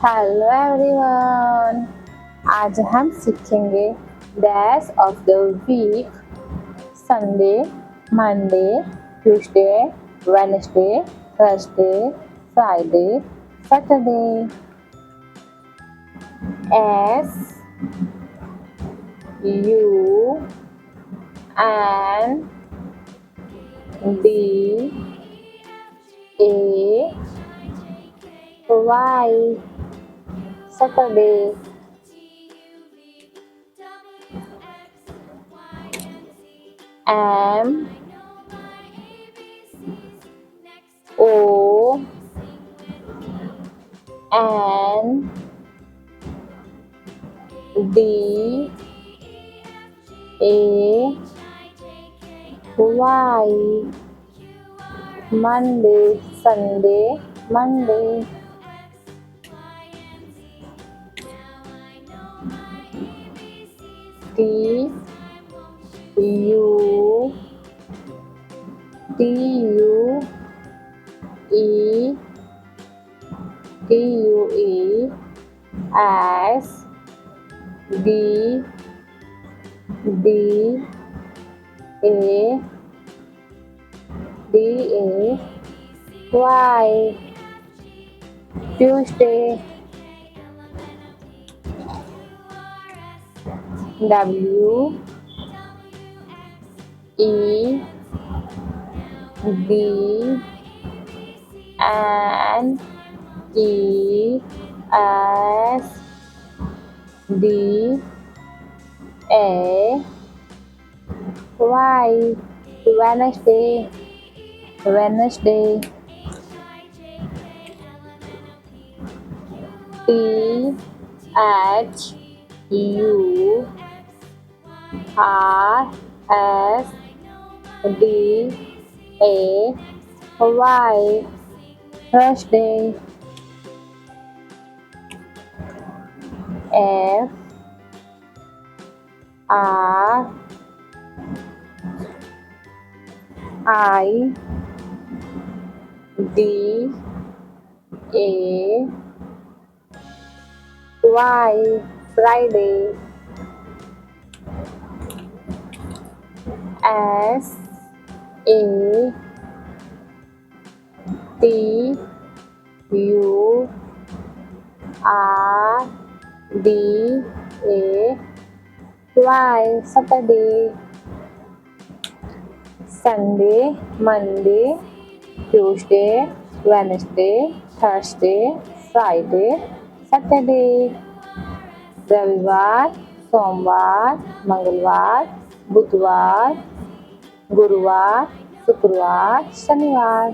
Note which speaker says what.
Speaker 1: Hello everyone. आज हम सीखेंगे days of the week. Sunday, Monday, Tuesday, Wednesday, Thursday, Friday, Saturday. S U N D A Y Saturday. M O N D A Y Monday, Sunday, Monday. T U T U E T U E S D D A Y Tuesday. W E D N E S D A Y Wednesday, Wednesday. T H U R S D A Y Thursday. F R I D A Y Friday. S A T U R D A Y Saturday. Sunday, Monday, Tuesday, Wednesday, Thursday, Friday, Saturday. रविवार, सोमवार, मंगलवार, बुधवार, गुरुवार, शुक्रवार, शनिवार।